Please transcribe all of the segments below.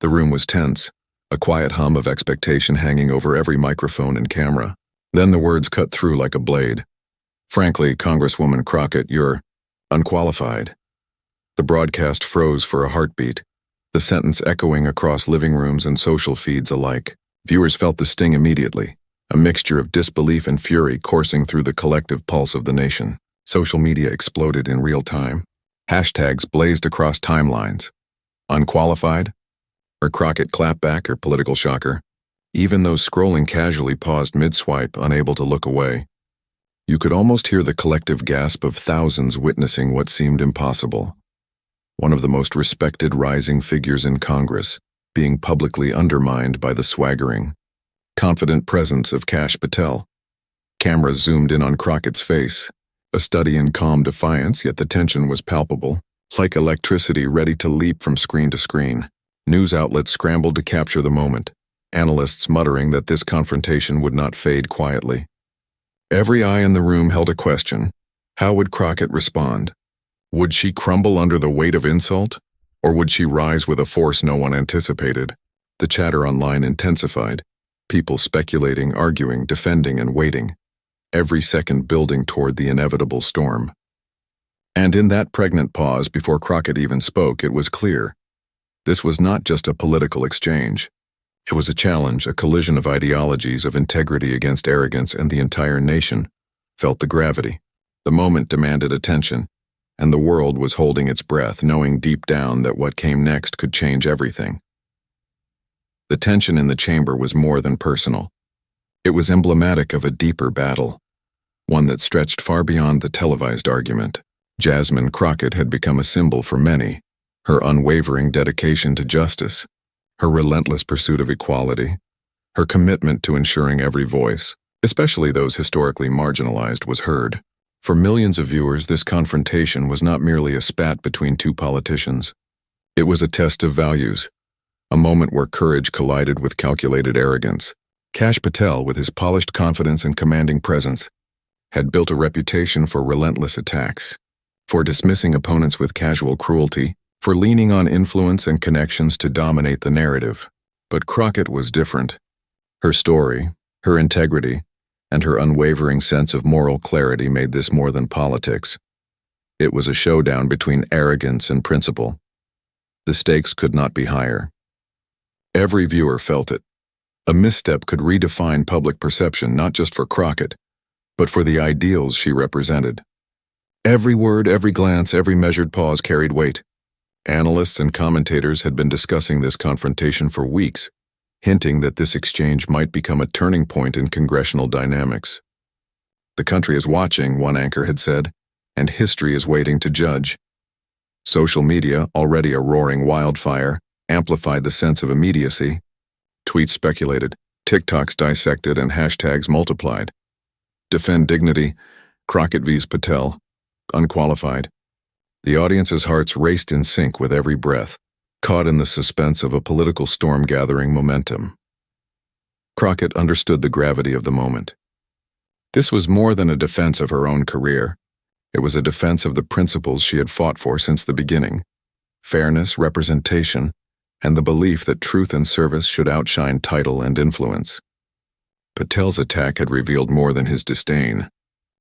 The room was tense, a quiet hum of expectation hanging over every microphone and camera. Then the words cut through like a blade. "Frankly, Congresswoman Crockett, you're unqualified." The broadcast froze for a heartbeat, the sentence echoing across living rooms and social feeds alike. Viewers felt the sting immediately, a mixture of disbelief and fury coursing through the collective pulse of the nation. Social media exploded in real time. Hashtags blazed across timelines. Unqualified? Or Crockett clapback or political shocker? Even those scrolling casually paused mid-swipe, unable to look away. You could almost hear the collective gasp of thousands witnessing what seemed impossible. One of the most respected rising figures in Congress, being publicly undermined by the swaggering, confident presence of Kash Patel. Cameras zoomed in on Crockett's face, a study in calm defiance, yet the tension was palpable, like electricity ready to leap from screen to screen. News outlets scrambled to capture the moment, analysts muttering that this confrontation would not fade quietly. Every eye in the room held a question. How would Crockett respond? Would she crumble under the weight of insult? Or would she rise with a force no one anticipated? The chatter online intensified, people speculating, arguing, defending, and waiting, every second building toward the inevitable storm. And in that pregnant pause before Crockett even spoke, it was clear. This was not just a political exchange. It was a challenge, a collision of ideologies, of integrity against arrogance, and the entire nation felt the gravity. The moment demanded attention, and the world was holding its breath, knowing deep down that what came next could change everything. The tension in the chamber was more than personal. It was emblematic of a deeper battle, one that stretched far beyond the televised argument. Jasmine Crockett had become a symbol for many, her unwavering dedication to justice, her relentless pursuit of equality, her commitment to ensuring every voice, especially those historically marginalized, was heard. For millions of viewers, this confrontation was not merely a spat between two politicians. It was a test of values, a moment where courage collided with calculated arrogance. Kash Patel, with his polished confidence and commanding presence, had built a reputation for relentless attacks, for dismissing opponents with casual cruelty, for leaning on influence and connections to dominate the narrative. But Crockett was different. Her story, her integrity, and her unwavering sense of moral clarity made this more than politics. It was a showdown between arrogance and principle. The stakes could not be higher. Every viewer felt it. A misstep could redefine public perception, not just for Crockett, but for the ideals she represented. Every word, every glance, every measured pause carried weight. Analysts and commentators had been discussing this confrontation for weeks, hinting that this exchange might become a turning point in congressional dynamics. "The country is watching," one anchor had said, "and history is waiting to judge." Social media, already a roaring wildfire, amplified the sense of immediacy. Tweets speculated, TikToks dissected, and hashtags multiplied. Defend dignity, Crockett vs. Patel, unqualified. The audience's hearts raced in sync with every breath, caught in the suspense of a political storm gathering momentum. Crockett understood the gravity of the moment. This was more than a defense of her own career. It was a defense of the principles she had fought for since the beginning: fairness, representation, and the belief that truth and service should outshine title and influence. Patel's attack had revealed more than his disdain.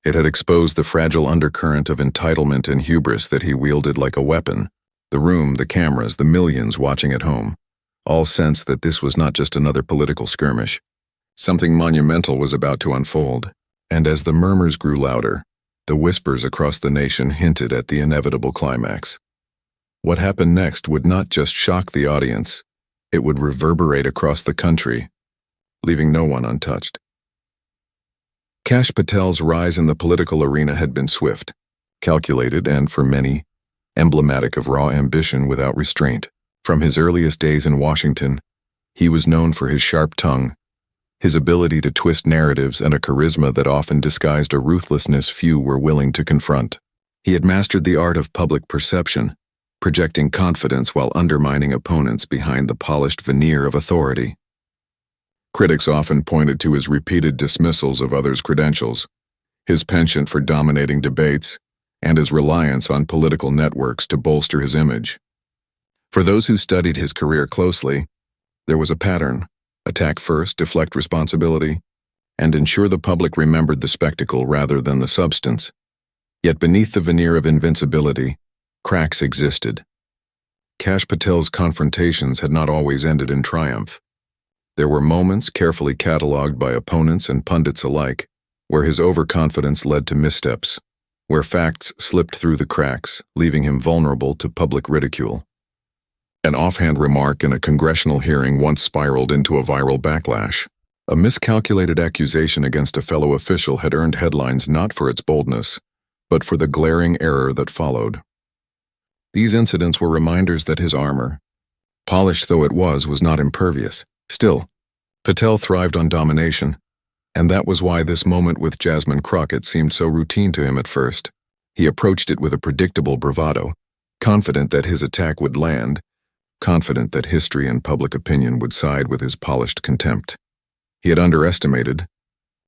It had exposed the fragile undercurrent of entitlement and hubris that he wielded like a weapon. The room, the cameras, the millions watching at home, all sensed that this was not just another political skirmish. Something monumental was about to unfold, and as the murmurs grew louder, the whispers across the nation hinted at the inevitable climax. What happened next would not just shock the audience, it would reverberate across the country, leaving no one untouched. Kash Patel's rise in the political arena had been swift, calculated, and, for many, emblematic of raw ambition without restraint. From his earliest days in Washington, he was known for his sharp tongue, his ability to twist narratives, and a charisma that often disguised a ruthlessness few were willing to confront. He had mastered the art of public perception, projecting confidence while undermining opponents behind the polished veneer of authority. Critics often pointed to his repeated dismissals of others' credentials, his penchant for dominating debates, and his reliance on political networks to bolster his image. For those who studied his career closely, there was a pattern: attack first, deflect responsibility, and ensure the public remembered the spectacle rather than the substance. Yet beneath the veneer of invincibility, cracks existed. Kash Patel's confrontations had not always ended in triumph. There were moments, carefully catalogued by opponents and pundits alike, where his overconfidence led to missteps, where facts slipped through the cracks, leaving him vulnerable to public ridicule. An offhand remark in a congressional hearing once spiraled into a viral backlash. A miscalculated accusation against a fellow official had earned headlines not for its boldness, but for the glaring error that followed. These incidents were reminders that his armor, polished though it was not impervious. Still, Patel thrived on domination, and that was why this moment with Jasmine Crockett seemed so routine to him at first. He approached it with a predictable bravado, confident that his attack would land, confident that history and public opinion would side with his polished contempt. He had underestimated,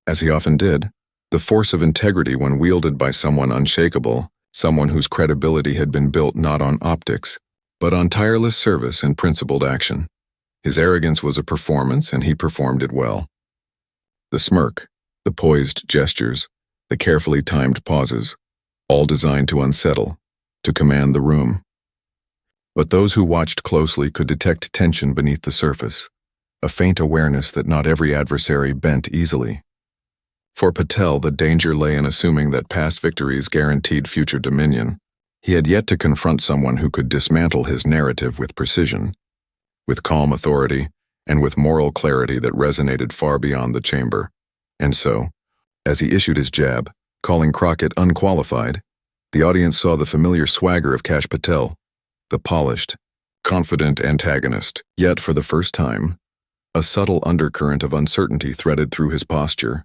as he often did, the force of integrity when wielded by someone unshakable, someone whose credibility had been built not on optics, but on tireless service and principled action. His arrogance was a performance, and he performed it well. The smirk, the poised gestures, the carefully timed pauses, all designed to unsettle, to command the room. But those who watched closely could detect tension beneath the surface, a faint awareness that not every adversary bent easily. For Patel, the danger lay in assuming that past victories guaranteed future dominion. He had yet to confront someone who could dismantle his narrative with precision, with calm authority, and with moral clarity that resonated far beyond the chamber. And so, as he issued his jab, calling Crockett unqualified, the audience saw the familiar swagger of Kash Patel, the polished, confident antagonist. Yet, for the first time, a subtle undercurrent of uncertainty threaded through his posture,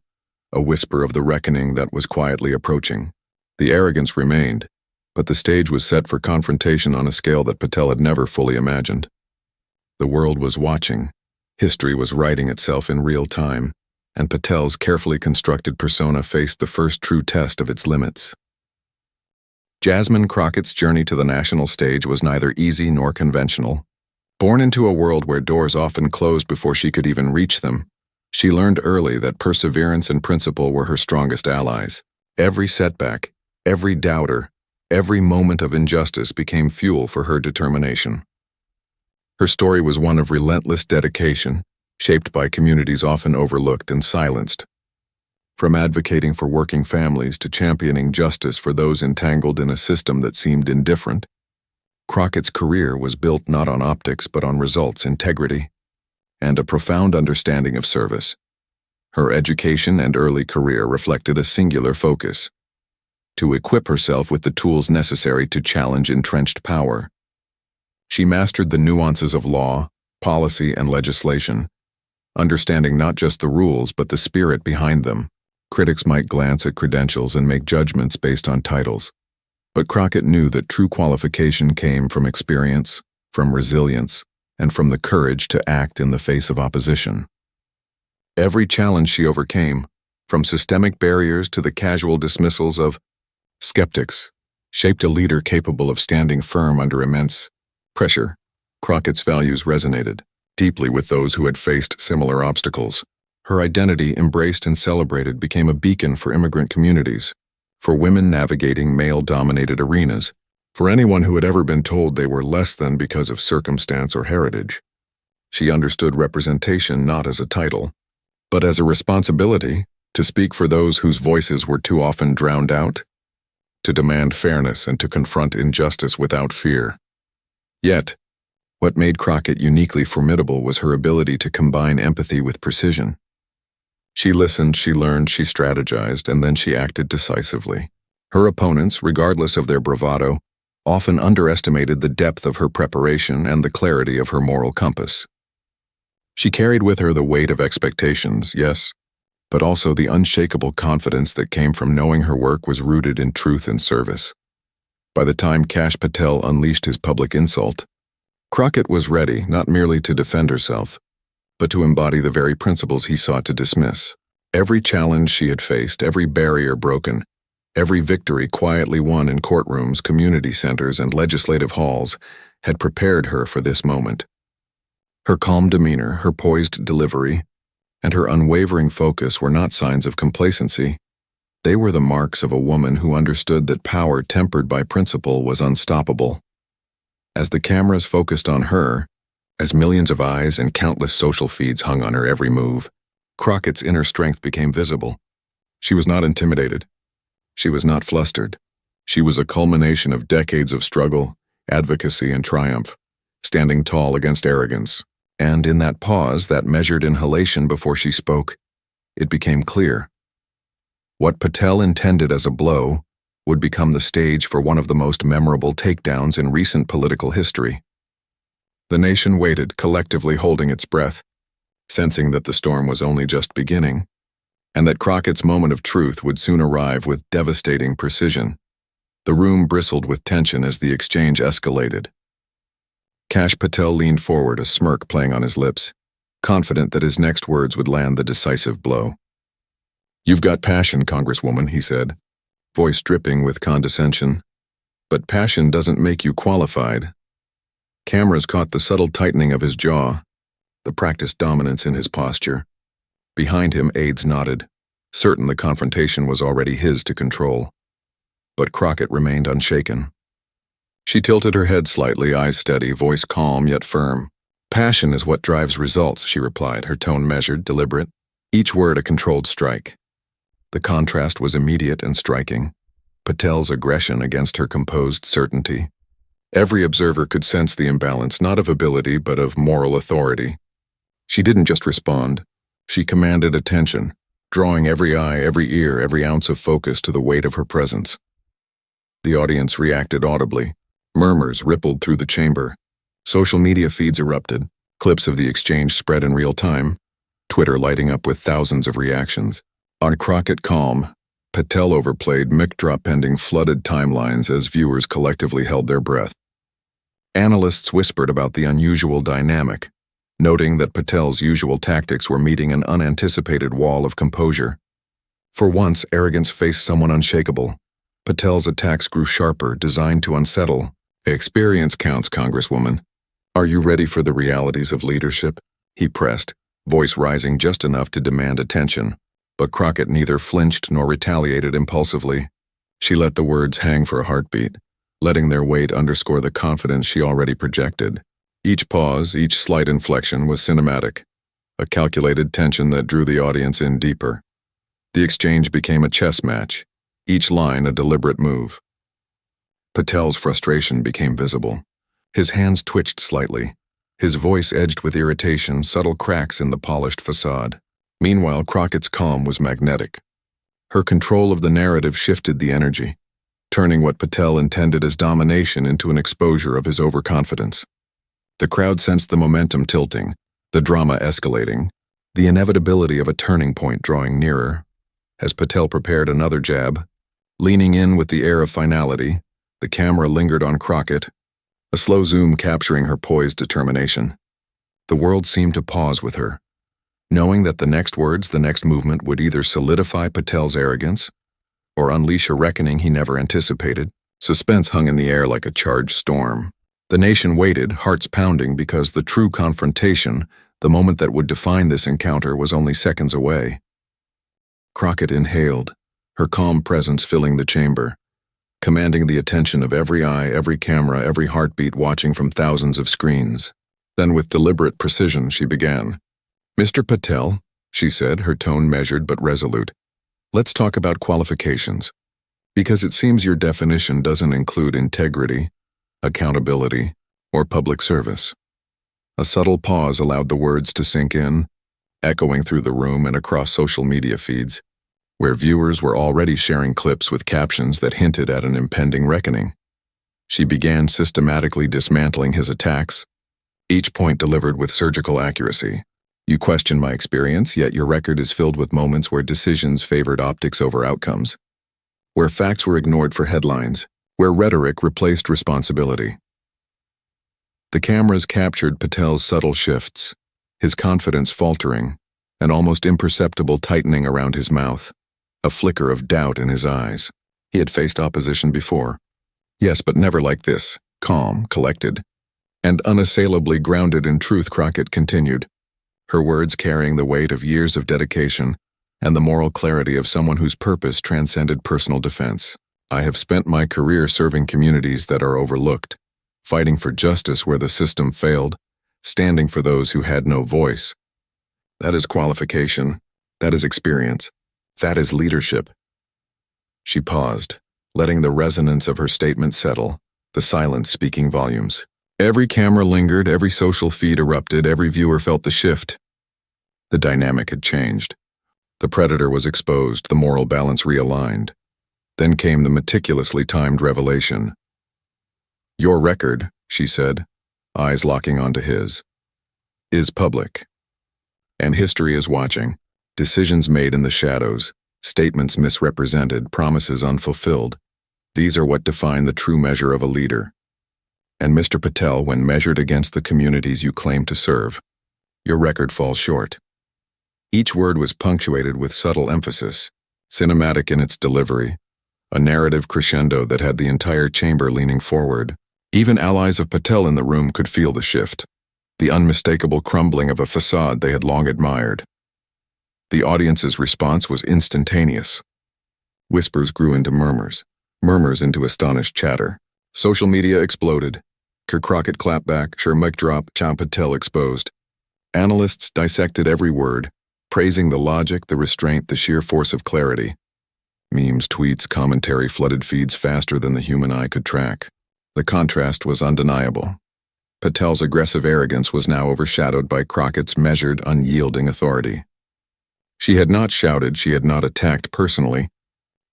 a whisper of the reckoning that was quietly approaching. The arrogance remained, but the stage was set for confrontation on a scale that Patel had never fully imagined. The world was watching, history was writing itself in real time, and Patel's carefully constructed persona faced the first true test of its limits. Jasmine Crockett's journey to the national stage was neither easy nor conventional. Born into a world where doors often closed before she could even reach them, she learned early that perseverance and principle were her strongest allies. Every setback, every doubter, every moment of injustice became fuel for her determination. Her story was one of relentless dedication, shaped by communities often overlooked and silenced. From advocating for working families to championing justice for those entangled in a system that seemed indifferent, Crockett's career was built not on optics but on results, integrity, and a profound understanding of service. Her education and early career reflected a singular focus: to equip herself with the tools necessary to challenge entrenched power. She mastered the nuances of law, policy, and legislation, understanding not just the rules but the spirit behind them. Critics might glance at credentials and make judgments based on titles, but Crockett knew that true qualification came from experience, from resilience, and from the courage to act in the face of opposition. Every challenge she overcame, from systemic barriers to the casual dismissals of skeptics, shaped a leader capable of standing firm under immense pressure. Crockett's values resonated deeply with those who had faced similar obstacles. Her identity, embraced and celebrated, became a beacon for immigrant communities, for women navigating male-dominated arenas, for anyone who had ever been told they were less than because of circumstance or heritage. She understood representation not as a title, but as a responsibility to speak for those whose voices were too often drowned out, to demand fairness and to confront injustice without fear. Yet, what made Crockett uniquely formidable was her ability to combine empathy with precision. She listened, she learned, she strategized, and then she acted decisively. Her opponents, regardless of their bravado, often underestimated the depth of her preparation and the clarity of her moral compass. She carried with her the weight of expectations, yes, but also the unshakable confidence that came from knowing her work was rooted in truth and service. By the time Kash Patel unleashed his public insult, Crockett was ready not merely to defend herself, but to embody the very principles he sought to dismiss. Every challenge she had faced, every barrier broken, Every victory quietly won in courtrooms, community centers, and legislative halls had prepared her for this moment. Her calm demeanor, her poised delivery, and her unwavering focus were not signs of complacency. They were the marks of a woman who understood that power tempered by principle was unstoppable. As the cameras focused on her, as millions of eyes and countless social feeds hung on her every move, Crockett's inner strength became visible. She was not intimidated. She was not flustered. She was a culmination of decades of struggle, advocacy, and triumph, standing tall against arrogance. And in that pause, that measured inhalation before she spoke, it became clear. What Patel intended as a blow would become the stage for one of the most memorable takedowns in recent political history. The nation waited, collectively holding its breath, sensing that the storm was only just beginning, and that Crockett's moment of truth would soon arrive with devastating precision. The room bristled with tension as the exchange escalated. Kash Patel leaned forward, a smirk playing on his lips, confident that his next words would land the decisive blow. "You've got passion, Congresswoman," he said, voice dripping with condescension. "But passion doesn't make you qualified." Cameras caught the subtle tightening of his jaw, the practiced dominance in his posture. Behind him, aides nodded, certain the confrontation was already his to control. But Crockett remained unshaken. She tilted her head slightly, eyes steady, voice calm yet firm. "Passion is what drives results," she replied, her tone measured, deliberate, each word a controlled strike. The contrast was immediate and striking. Patel's aggression against her composed certainty. Every observer could sense the imbalance, not of ability, but of moral authority. She didn't just respond. She commanded attention, drawing every eye, every ear, every ounce of focus to the weight of her presence. The audience reacted audibly. Murmurs rippled through the chamber. Social media feeds erupted. Clips of the exchange spread in real time, Twitter lighting up with thousands of reactions. On Crockett calm, Patel overplayed mic-drop-ending flooded timelines as viewers collectively held their breath. Analysts whispered about the unusual dynamic, noting that Patel's usual tactics were meeting an unanticipated wall of composure. For once, arrogance faced someone unshakable. Patel's attacks grew sharper, designed to unsettle. "Experience counts, Congresswoman. Are you ready for the realities of leadership?" he pressed, voice rising just enough to demand attention. But Crockett neither flinched nor retaliated impulsively. She let the words hang for a heartbeat, letting their weight underscore the confidence she already projected. Each pause, each slight inflection was cinematic, a calculated tension that drew the audience in deeper. The exchange became a chess match, each line a deliberate move. Patel's frustration became visible. His hands twitched slightly, his voice edged with irritation, subtle cracks in the polished facade. Meanwhile, Crockett's calm was magnetic. Her control of the narrative shifted the energy, turning what Patel intended as domination into an exposure of his overconfidence. The crowd sensed the momentum tilting, the drama escalating, the inevitability of a turning point drawing nearer. As Patel prepared another jab, leaning in with the air of finality, the camera lingered on Crockett, a slow zoom capturing her poised determination. The world seemed to pause with her, knowing that the next words, the next movement would either solidify Patel's arrogance or unleash a reckoning he never anticipated. Suspense hung in the air like a charged storm. The nation waited, hearts pounding, because the true confrontation, the moment that would define this encounter, was only seconds away. Crockett inhaled, her calm presence filling the chamber, commanding the attention of every eye, every camera, every heartbeat watching from thousands of screens. Then with deliberate precision she began. "Mr. Patel," she said, her tone measured but resolute, "let's talk about qualifications, because it seems your definition doesn't include integrity, accountability, or public service." A subtle pause allowed the words to sink in, echoing through the room and across social media feeds, where viewers were already sharing clips with captions that hinted at an impending reckoning. She began systematically dismantling his attacks, each point delivered with surgical accuracy. "You question my experience, yet your record is filled with moments where decisions favored optics over outcomes, where facts were ignored for headlines, where rhetoric replaced responsibility." The cameras captured Patel's subtle shifts, his confidence faltering, an almost imperceptible tightening around his mouth, a flicker of doubt in his eyes. He had faced opposition before. Yes, but never like this, calm, collected, and unassailably grounded in truth. Crockett continued, her words carrying the weight of years of dedication and the moral clarity of someone whose purpose transcended personal defense. I have spent my career serving communities that are overlooked, fighting for justice where the system failed, standing for those who had no voice. That is qualification. That is experience. That is leadership. She paused, letting the resonance of her statement settle, the silence speaking volumes. Every camera lingered, every social feed erupted, every viewer felt the shift. The dynamic had changed. The predator was exposed, the moral balance realigned. Then came the meticulously timed revelation. Your record, she said, eyes locking onto his, is public. And history is watching. Decisions made in the shadows, statements misrepresented, promises unfulfilled. These are what define the true measure of a leader. And Mr. Patel, when measured against the communities you claim to serve, your record falls short. Each word was punctuated with subtle emphasis, cinematic in its delivery, a narrative crescendo that had the entire chamber leaning forward. Even allies of Patel in the room could feel the shift, the unmistakable crumbling of a facade they had long admired. The audience's response was instantaneous. Whispers grew into murmurs, murmurs into astonished chatter. Social media exploded. Crockett clapped back, mic drop, Patel exposed. Analysts dissected every word, praising the logic, the restraint, the sheer force of clarity. Memes, tweets, commentary flooded feeds faster than the human eye could track. The contrast was undeniable. Patel's aggressive arrogance was now overshadowed by Crockett's measured, unyielding authority. She had not shouted, she had not attacked personally.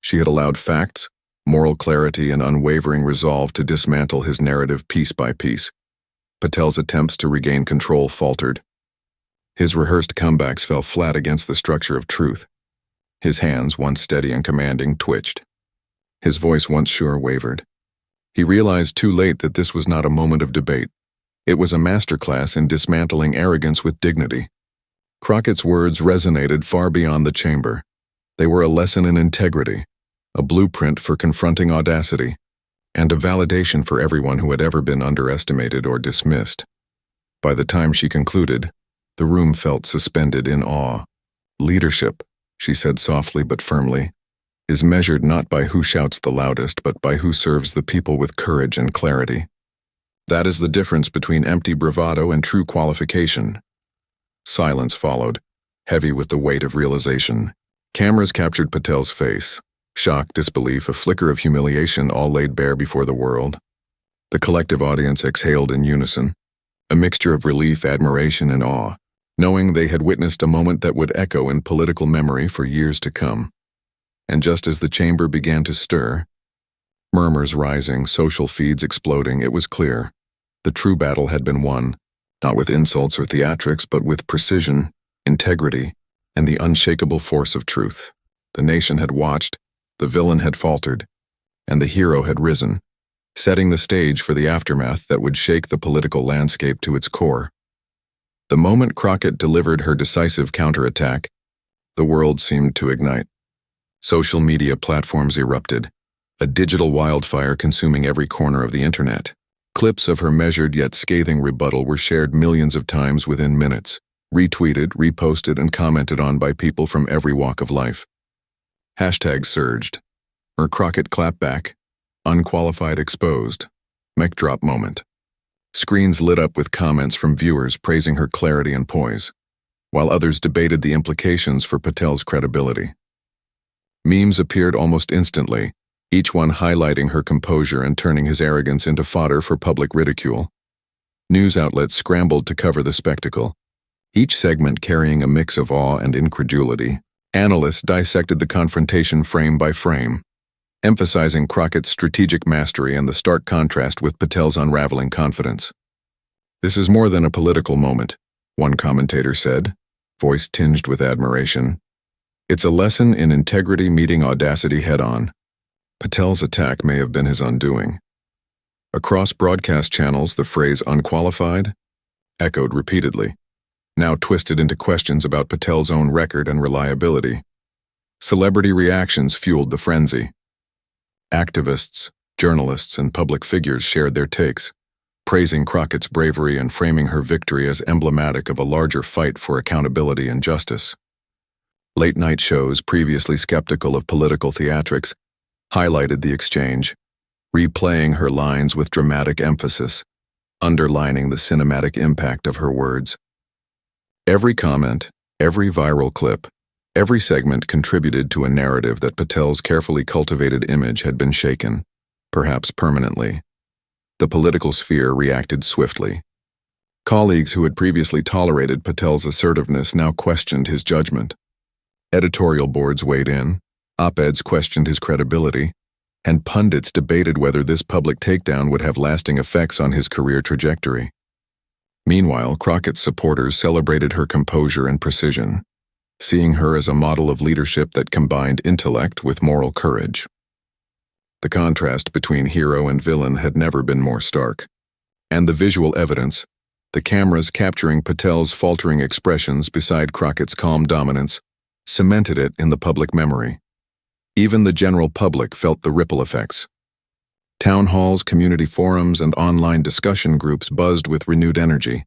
She had allowed facts, moral clarity, and unwavering resolve to dismantle his narrative piece by piece. Patel's attempts to regain control faltered. His rehearsed comebacks fell flat against the structure of truth. His hands, once steady and commanding, twitched. His voice, once sure, wavered. He realized too late that this was not a moment of debate. It was a masterclass in dismantling arrogance with dignity. Crockett's words resonated far beyond the chamber. They were a lesson in integrity, a blueprint for confronting audacity, and a validation for everyone who had ever been underestimated or dismissed. By the time she concluded, the room felt suspended in awe. Leadership, she said softly but firmly, is measured not by who shouts the loudest, but by who serves the people with courage and clarity. That is the difference between empty bravado and true qualification. Silence followed, heavy with the weight of realization. Cameras captured Patel's face. Shock, disbelief, a flicker of humiliation, all laid bare before the world. The collective audience exhaled in unison, a mixture of relief, admiration, and awe, knowing they had witnessed a moment that would echo in political memory for years to come. And just as the chamber began to stir, murmurs rising, social feeds exploding, it was clear. The true battle had been won, not with insults or theatrics, but with precision, integrity, and the unshakable force of truth. The nation had watched, the villain had faltered, and the hero had risen, setting the stage for the aftermath that would shake the political landscape to its core. The moment Crockett delivered her decisive counterattack, the world seemed to ignite. Social media platforms erupted, a digital wildfire consuming every corner of the internet. Clips of her measured yet scathing rebuttal were shared millions of times within minutes, retweeted, reposted, and commented on by people from every walk of life. Hashtags surged. Crockett clapped back. Unqualified exposed. Mic drop moment. Screens lit up with comments from viewers praising her clarity and poise, while others debated the implications for Patel's credibility. Memes appeared almost instantly, each one highlighting her composure and turning his arrogance into fodder for public ridicule. News outlets scrambled to cover the spectacle, each segment carrying a mix of awe and incredulity. Analysts dissected the confrontation frame by frame, emphasizing Crockett's strategic mastery and the stark contrast with Patel's unraveling confidence. This is more than a political moment, one commentator said, voice tinged with admiration. It's a lesson in integrity meeting audacity head-on. Patel's attack may have been his undoing. Across broadcast channels, the phrase unqualified echoed repeatedly, now twisted into questions about Patel's own record and reliability. Celebrity reactions fueled the frenzy. Activists, journalists, and public figures shared their takes, praising Crockett's bravery and framing her victory as emblematic of a larger fight for accountability and justice. Late-night shows, previously skeptical of political theatrics, highlighted the exchange, replaying her lines with dramatic emphasis, underlining the cinematic impact of her words. Every comment, every viral clip, every segment contributed to a narrative that Patel's carefully cultivated image had been shaken, perhaps permanently. The political sphere reacted swiftly. Colleagues who had previously tolerated Patel's assertiveness now questioned his judgment. Editorial boards weighed in, op-eds questioned his credibility, and pundits debated whether this public takedown would have lasting effects on his career trajectory. Meanwhile, Crockett's supporters celebrated her composure and precision, seeing her as a model of leadership that combined intellect with moral courage. The contrast between hero and villain had never been more stark, and the visual evidence, the cameras capturing Patel's faltering expressions beside Crockett's calm dominance, cemented it in the public memory. Even the general public felt the ripple effects. Town halls, community forums, and online discussion groups buzzed with renewed energy.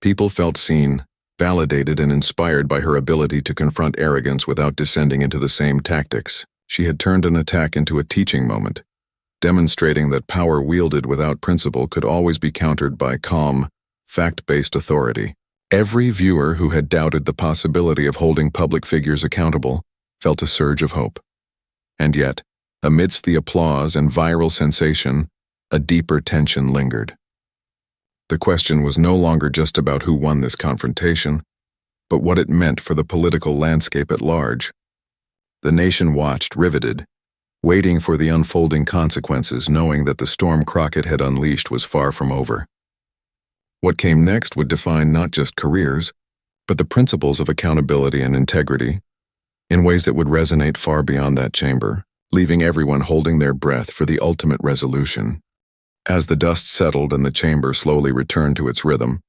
People felt seen, validated, and inspired by her ability to confront arrogance without descending into the same tactics. She had turned an attack into a teaching moment, demonstrating that power wielded without principle could always be countered by calm, fact-based authority. Every viewer who had doubted the possibility of holding public figures accountable felt a surge of hope. And yet, amidst the applause and viral sensation, a deeper tension lingered. The question was no longer just about who won this confrontation, but what it meant for the political landscape at large. The nation watched, riveted, waiting for the unfolding consequences, knowing that the storm Crockett had unleashed was far from over. What came next would define not just careers, but the principles of accountability and integrity, in ways that would resonate far beyond that chamber, leaving everyone holding their breath for the ultimate resolution. As the dust settled and the chamber slowly returned to its rhythm,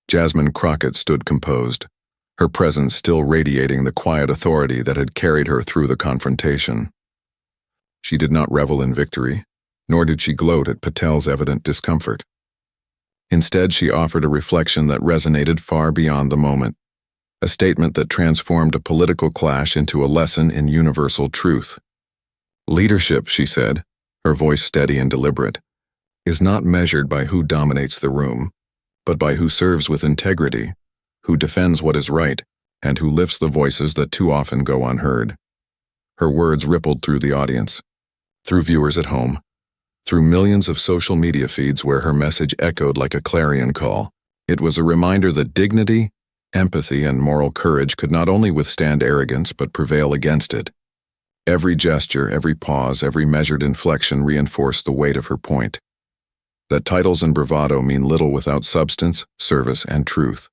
Jasmine Crockett stood composed, her presence still radiating the quiet authority that had carried her through the confrontation. She did not revel in victory, nor did she gloat at Patel's evident discomfort. Instead, she offered a reflection that resonated far beyond the moment, a statement that transformed a political clash into a lesson in universal truth. Leadership, she said, her voice steady and deliberate, is not measured by who dominates the room, but by who serves with integrity, who defends what is right, and who lifts the voices that too often go unheard. Her words rippled through the audience, through viewers at home, through millions of social media feeds where her message echoed like a clarion call. It was a reminder that dignity, empathy, and moral courage could not only withstand arrogance but prevail against it. Every gesture, every pause, every measured inflection reinforced the weight of her point. That titles and bravado mean little without substance, service, and truth.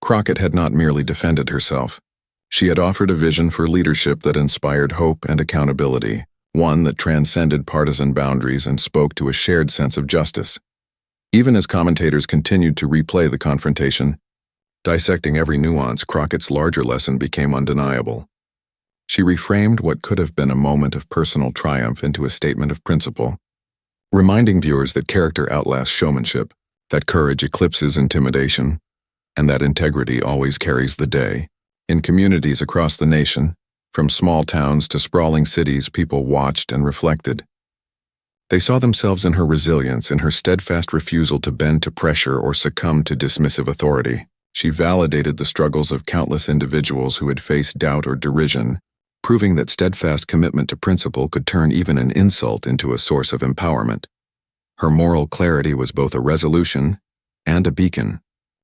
Crockett had not merely defended herself. She had offered a vision for leadership that inspired hope and accountability, one that transcended partisan boundaries and spoke to a shared sense of justice. Even as commentators continued to replay the confrontation, dissecting every nuance, Crockett's larger lesson became undeniable. She reframed what could have been a moment of personal triumph into a statement of principle, reminding viewers that character outlasts showmanship, that courage eclipses intimidation, and that integrity always carries the day. In communities across the nation, from small towns to sprawling cities, people watched and reflected. They saw themselves in her resilience, in her steadfast refusal to bend to pressure or succumb to dismissive authority. She validated the struggles of countless individuals who had faced doubt or derision, proving that steadfast commitment to principle could turn even an insult into a source of empowerment. Her moral clarity was both a resolution and a beacon,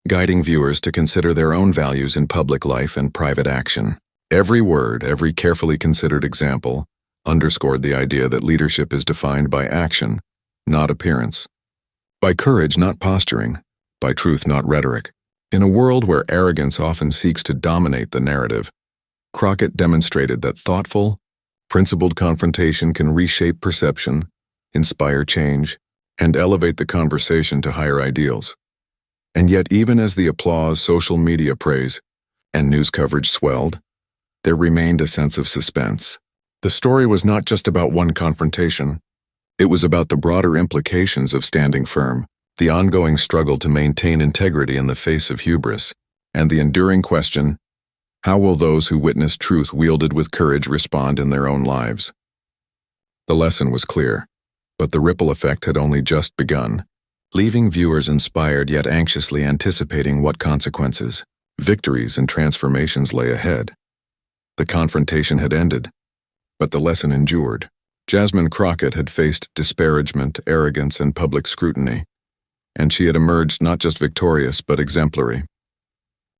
guiding viewers to consider their own values in public life and private action. Every word, every carefully considered example, underscored the idea that leadership is defined by action, not appearance. By courage, not posturing. By truth, not rhetoric. In a world where arrogance often seeks to dominate the narrative, Crockett demonstrated that thoughtful, principled confrontation can reshape perception, inspire change, and elevate the conversation to higher ideals. And yet, even as the applause, social media praise, and news coverage swelled, there remained a sense of suspense. The story was not just about one confrontation. It was about the broader implications of standing firm, the ongoing struggle to maintain integrity in the face of hubris, and the enduring question, how will those who witness truth wielded with courage respond in their own lives? The lesson was clear, but the ripple effect had only just begun, leaving viewers inspired yet anxiously anticipating what consequences, victories, and transformations lay ahead. The confrontation had ended, but the lesson endured. Jasmine Crockett had faced disparagement, arrogance, and public scrutiny, and she had emerged not just victorious but exemplary.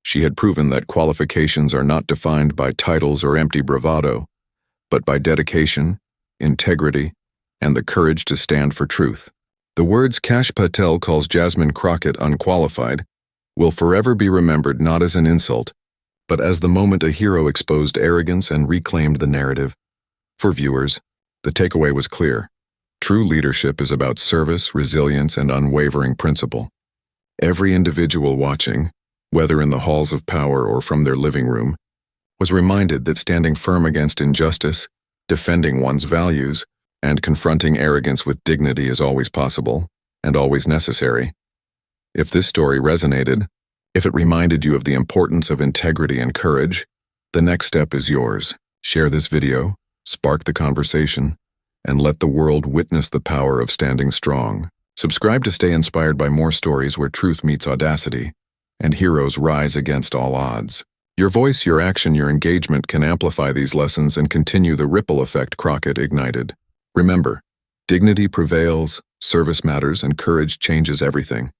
She had proven that qualifications are not defined by titles or empty bravado, but by dedication, integrity, and the courage to stand for truth. The words Kash Patel calls Jasmine Crockett unqualified will forever be remembered not as an insult, but as the moment a hero exposed arrogance and reclaimed the narrative. For viewers, the takeaway was clear. True leadership is about service, resilience, and unwavering principle. Every individual watching, whether in the halls of power or from their living room, was reminded that standing firm against injustice, defending one's values, and confronting arrogance with dignity is always possible and always necessary. If this story resonated, if it reminded you of the importance of integrity and courage, the next step is yours. Share this video, spark the conversation, and let the world witness the power of standing strong. Subscribe to stay inspired by more stories where truth meets audacity, and heroes rise against all odds. Your voice, your action, your engagement can amplify these lessons and continue the ripple effect Crockett ignited. Remember, dignity prevails, service matters, and courage changes everything.